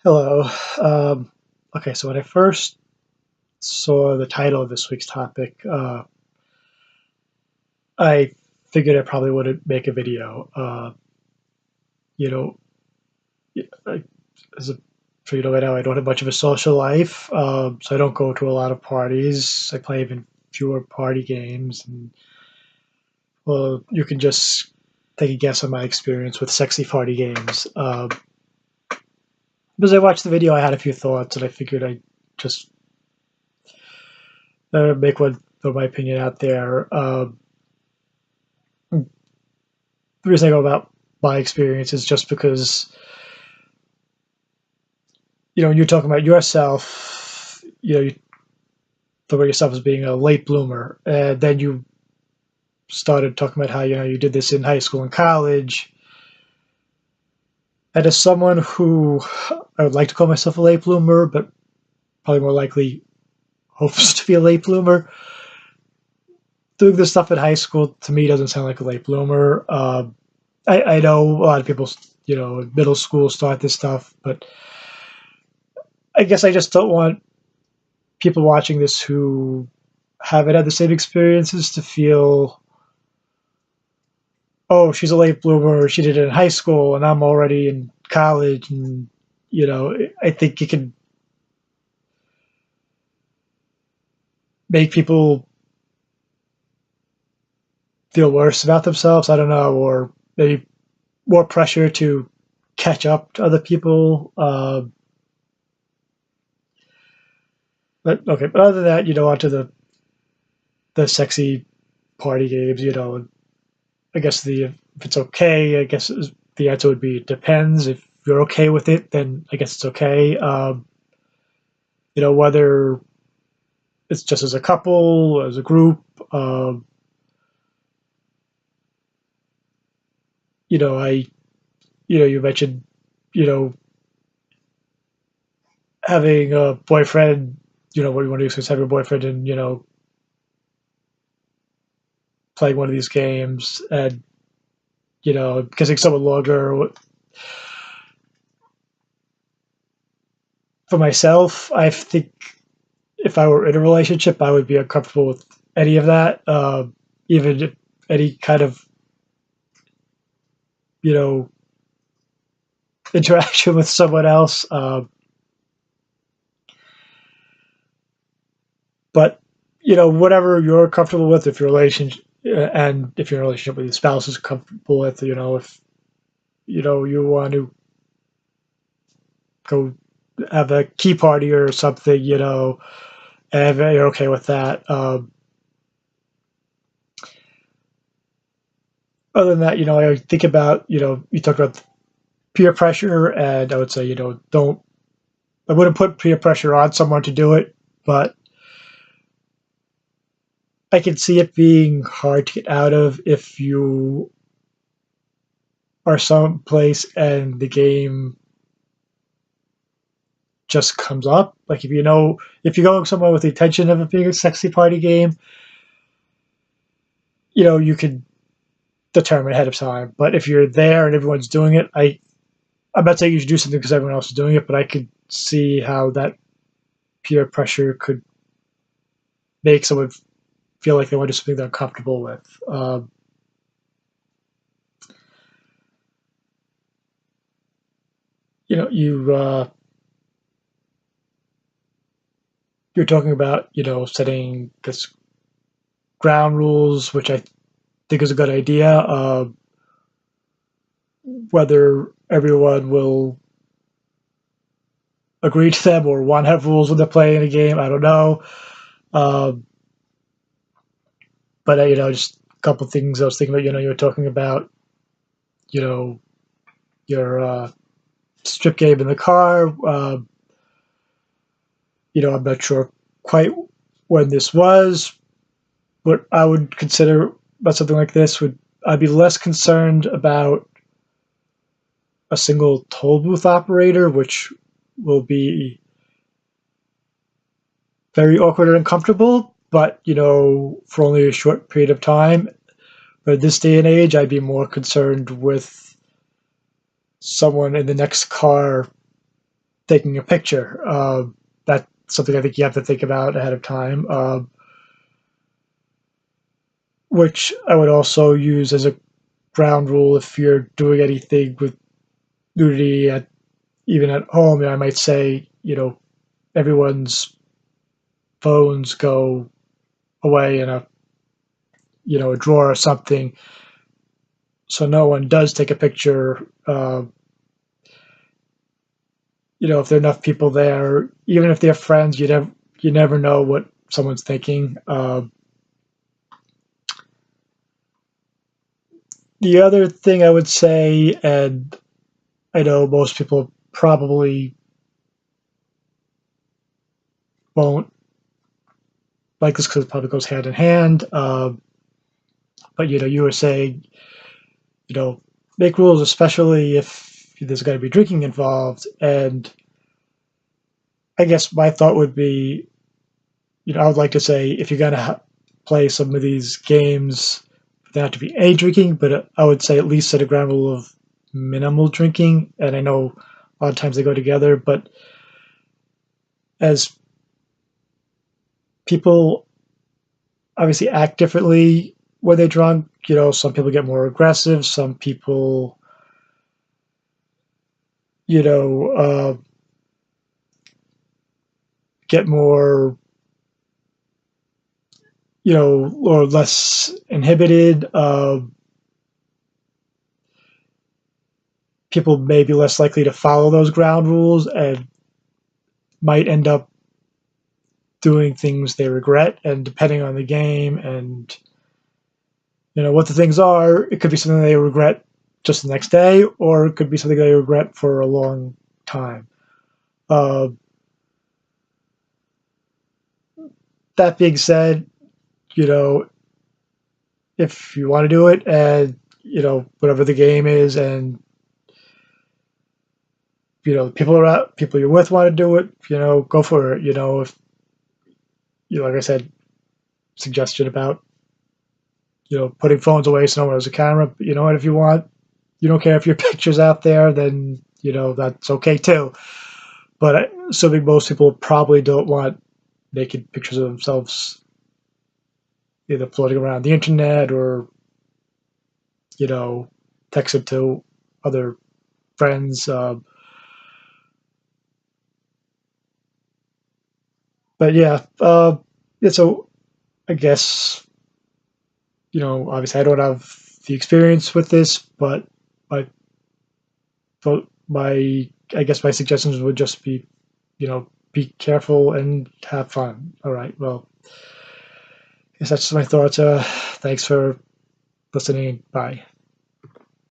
Hello. Um, okay, so when I first saw the title of this week's topic, I figured I probably wouldn't make a video. You know, I, as a, so you know by now, I don't have much of a social life, so I don't go to a lot of parties. I play even fewer party games, and well, you can just take a guess on my experience with sexy party games. As I watched the video, I had a few thoughts, and I figured I'd just make one for my opinion out there. The reason I go about my experience is just because when you're talking about yourself, you talk about yourself as being a late bloomer, and then you started talking about how you did this in high school and college. And as someone who I would like to call myself a late bloomer, but probably more likely hopes to be a late bloomer, doing this stuff in high school to me doesn't sound like a late bloomer. I know a lot of people, in middle school start this stuff, but I guess I just don't want people watching this who haven't had the same experiences to feel, oh, she's a late bloomer. She did it in high school, and I'm already in college. And I think it can make people feel worse about themselves. I don't know, or maybe more pressure to catch up to other people. But okay, but other than that, onto the sexy party games. I guess if it's okay, I guess the answer would be it depends. If you're okay with it, then I guess it's okay. Whether it's just as a couple, as a group. Um, I, you mentioned, you know, having a boyfriend. What you want to do is have a boyfriend and playing one of these games and kissing someone longer. For myself, I think if I were in a relationship, I would be uncomfortable with any of that. Even if any kind of you know interaction with someone else. But whatever you're comfortable with, if your relationship and if your relationship with your spouse is comfortable with, if you want to go have a key party or something, and you're okay with that. Other than that, I think about you talked about peer pressure, and I would say don't I wouldn't put peer pressure on someone to do it, but I can see it being hard to get out of if you are someplace and the game just comes up. Like if you're going somewhere with the intention of it being a sexy party game, you could determine ahead of time. But if you're there and everyone's doing it, I'm not saying you should do something because everyone else is doing it, but I could see how that peer pressure could make someone feel like they want to do something they're comfortable with. You you're talking about setting this ground rules, which I think is a good idea. Whether everyone will agree to them or want to have rules when they're playing a game, I don't know. Um, but just a couple things I was thinking about. You were talking about you know your strip game in the car. I'm not sure quite when this was. What I would consider about something like this would I'd be less concerned about a single toll booth operator, which will be very awkward and uncomfortable, but for only a short period of time. But this day and age, I'd be more concerned with someone in the next car taking a picture. That's something I think you have to think about ahead of time, which I would also use as a ground rule if you're doing anything with nudity even at home. I might say, everyone's phones go away in a drawer or something, so no one does take a picture. If there are enough people there, even if they're friends, you never know what someone's thinking. The other thing I would say, and I know most people probably won't like this because it probably goes hand in hand. But you were saying, make rules, especially if there's going to be drinking involved. And I guess my thought would be, I would like to say if you're going to play some of these games, there have to be any drinking, but I would say at least set a ground rule of minimal drinking. And I know a lot of times they go together, but as people obviously act differently when they're drunk, some people get more aggressive, some people, get more, or less inhibited. People may be less likely to follow those ground rules and might end up doing things they regret. And depending on the game and what the things are, it could be something they regret just the next day, or it could be something they regret for a long time. Uh, that being said, you know, if you want to do it, and whatever the game is, and people are out, people you're with want to do it, go for it. If like I said, suggestion about putting phones away so no one has a camera. But you know what? If you don't care if your picture's out there, then that's okay too. But assuming most people probably don't want naked pictures of themselves either floating around the internet or texted to other friends. But yeah, so I guess obviously I don't have the experience with this, but my my I guess my suggestions would just be be careful and have fun. All right, well, I guess that's my thoughts. Thanks for listening. Bye.